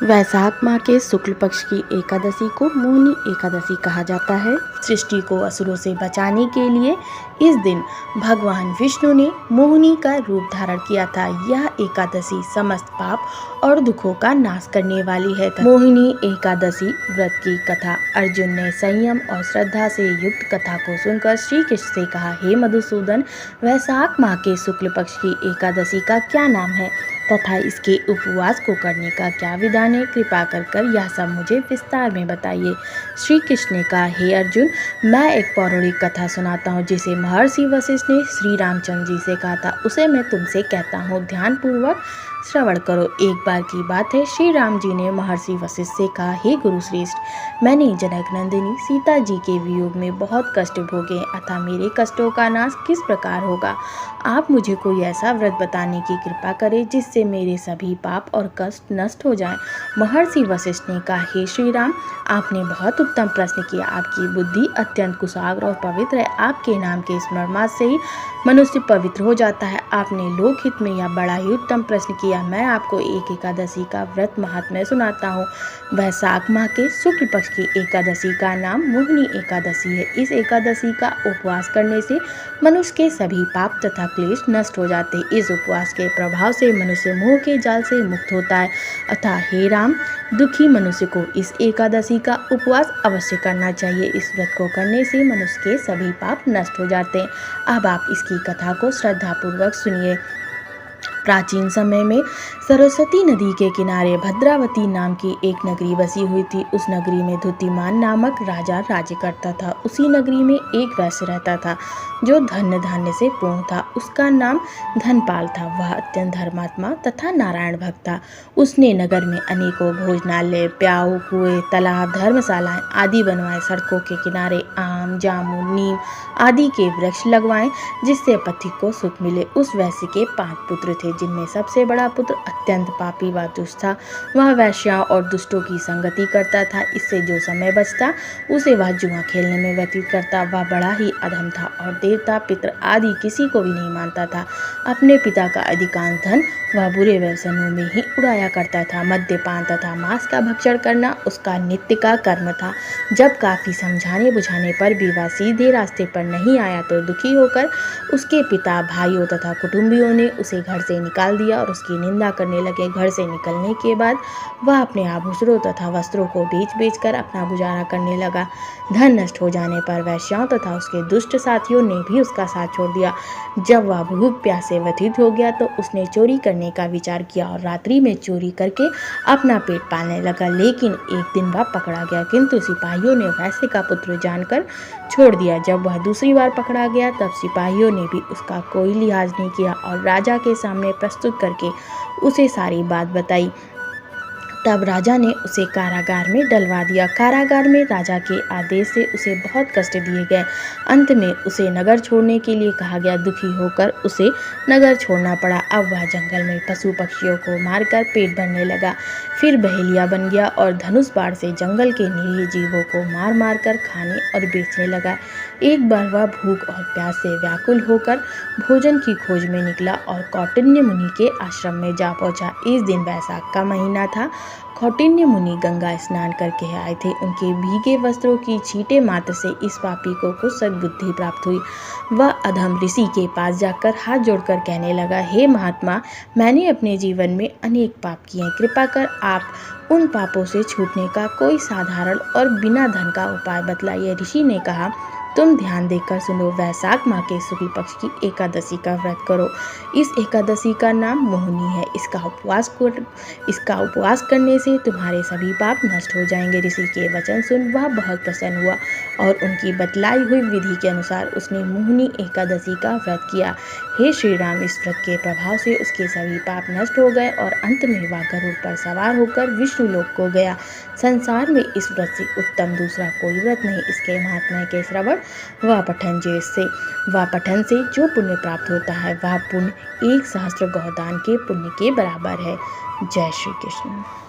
वैशाख माह के शुक्ल पक्ष की एकादशी को मोहिनी एकादशी कहा जाता है। सृष्टि को असुरों से बचाने के लिए इस दिन भगवान विष्णु ने मोहिनी का रूप धारण किया था। यह एकादशी समस्त पाप और दुखों का नाश करने वाली है। मोहिनी एकादशी व्रत की कथा। अर्जुन ने संयम और श्रद्धा से युक्त कथा को सुनकर श्री कृष्ण से कहा, हे मधुसूदन, वैशाख माह के शुक्ल पक्ष की एकादशी का क्या नाम है तथा इसके उपवास को करने का क्या विधान है? कृपा कर यह सब मुझे विस्तार में बताइए। श्री कृष्ण ने कहा, हे अर्जुन, मैं एक पौराणिक कथा सुनाता हूँ जिसे महर्षि वशिष्ठ ने श्री रामचंद्र जी से कहा था। उसे मैं तुमसे कहता हूँ, ध्यान पूर्वक श्रवण करो। एक बार की बात है, श्री राम जी ने महर्षि वशिष्ठ से कहा, हे गुरु श्रेष्ठ, मैंने जनक नंदिनी सीता जी के वियोग में बहुत कष्ट भोगे, अतः मेरे कष्टों का नाश किस प्रकार होगा? आप मुझे कोई ऐसा व्रत बताने की कृपा करें जिससे मेरे सभी पाप और कष्ट नष्ट हो जाएं। महर्षि वशिष्ठ ने कहा, हे श्री राम, आपने बहुत उत्तम प्रश्न किया। आपकी बुद्धि अत्यंत कुशाग्र और पवित्र है। आपके नाम के स्मरण मात्र से ही मनुष्य पवित्र हो जाता है। आपने लोकहित में यह बड़ा ही उत्तम प्रश्न किया। मैं आपको एक एकादशी का व्रत महात्म्य सुनाता हूँ। वैशाख माह के शुक्ल पक्ष की एकादशी का नाम मोहिनी एकादशी है। इस एकादशी का उपवास करने से मनुष्य के सभी पाप तथा क्लेश नष्ट हो जाते हैं। इस उपवास के प्रभाव से मनुष्य मोह के जाल से मुक्त होता है। अतः हे राम, दुखी मनुष्य को इस एकादशी का उपवास अवश्य करना चाहिए। इस व्रत को करने से मनुष्य के सभी पाप नष्ट हो जाते हैं। अब आप इसकी कथा को श्रद्धापूर्वक सुनिए। प्राचीन समय में सरस्वती नदी के किनारे भद्रावती नाम की एक नगरी बसी हुई थी। उस नगरी में धुतिमान नामक राजा राज्य करता था। उसी नगरी में एक वैश्य रहता था जो धन धान्य से पूर्ण था। उसका नाम धनपाल था। वह अत्यंत धर्मात्मा तथा नारायण भक्त था। उसने नगर में अनेकों भोजनालय, प्याऊ, कुएं, तालाब, धर्मशालाएं आदि बनवाए। सड़कों के किनारे आम, जामुन, नीम आदि के वृक्ष लगवाए जिससे पथिक को सुख मिले। उस वैश्य के 5 पुत्र थे, जिनमें सबसे बड़ा पुत्र अत्यंत पापी व दुष्ट था। वह वेश्याओं और दुष्टों की संगति करता था। इससे जो समय बचता उसे वह जुआ खेलने में व्यतीत करता। वह बड़ा ही अधम था और देवता, पितर आदि किसी को भी नहीं मानता था। अपने पिता का अधिकांश धन वह बुरे व्यसनों में ही उड़ाया करता था। मद्यपान तथा मांस का भक्षण करना उसका नित्य का कर्म था। जब काफी समझाने बुझाने पर भी वह सीधे रास्ते पर नहीं आया तो दुखी होकर उसके पिता, भाइयों तथा कुटुंबियों ने उसे घर से निकाल दिया और उसकी निंदा करने लगे। घर से निकलने के बाद वह अपने आभूषणों तथा वस्त्रों को बेच कर अपना गुजारा करने लगा। धन नष्ट हो जाने पर वैश्याओं तथा उसके दुष्ट साथियों ने भी उसका साथ छोड़ दिया। जब वह भूख प्यास से व्यथित हो गया तो उसने चोरी करने का विचार किया और रात्रि में चोरी करके अपना पेट पालने लगा। लेकिन एक दिन वह पकड़ा गया, किंतु सिपाहियों ने वैश्य का पुत्र जानकर छोड़ दिया। जब वह दूसरी बार पकड़ा गया तब सिपाहियों ने भी उसका कोई लिहाज नहीं किया और राजा के सामने प्रस्तुत करके उसे सारी बात बताई। तब राजा ने उसे कारागार में डलवा दिया। कारागार में राजा के आदेश से उसे बहुत कष्ट दिए गए। अंत में उसे नगर छोड़ने के लिए कहा गया। दुखी होकर उसे नगर छोड़ना पड़ा। अब वह जंगल में पशु पक्षियों को मारकर पेट भरने लगा। फिर बहेलिया बन गया और धनुष बाण से जंगल के निरीह जीवों को मार मार कर खाने और बेचने लगा। एक बार वह भूख और प्यास से व्याकुल होकर भोजन की खोज में निकला और कौटिन्य मुनि के आश्रम में जा पहुंचा। इस दिन वैशाख का महीना था। कौटिन्य मुनि गंगा स्नान करके आए थे। उनके भीगे वस्त्रों की छींटे मात्र से इस पापी को कुछ सद्बुद्धि प्राप्त हुई। वह अधम ऋषि के पास जाकर हाथ जोड़कर कहने लगा, हे महात्मा, मैंने अपने जीवन में अनेक पाप किए हैं। कृपा कर आप उन पापों से छूटने का कोई साधारण और बिना धन का उपाय बतलाइए। ऋषि ने कहा, तुम ध्यान देकर सुनो। वैशाख माह के शुक्ल पक्ष की एकादशी का व्रत करो। इस एकादशी का नाम मोहिनी है। इसका उपवास करने से तुम्हारे सभी पाप नष्ट हो जाएंगे। ऋषि के वचन सुन वह बहुत प्रसन्न हुआ और उनकी बतलाई हुई विधि के अनुसार उसने मोहिनी एकादशी का व्रत किया। हे श्री राम, इस व्रत के प्रभाव से उसके सभी पाप नष्ट हो गए और अंत में वह गरुड़ पर सवार होकर विष्णु लोक को गया। संसार में इस व्रत से उत्तम दूसरा कोई व्रत नहीं। इसके महात्म्य के श्रवण व पठन से जो पुण्य प्राप्त होता है वह पुण्य 1 सहस्त्र गौदान के पुण्य के बराबर है। जय श्री कृष्ण।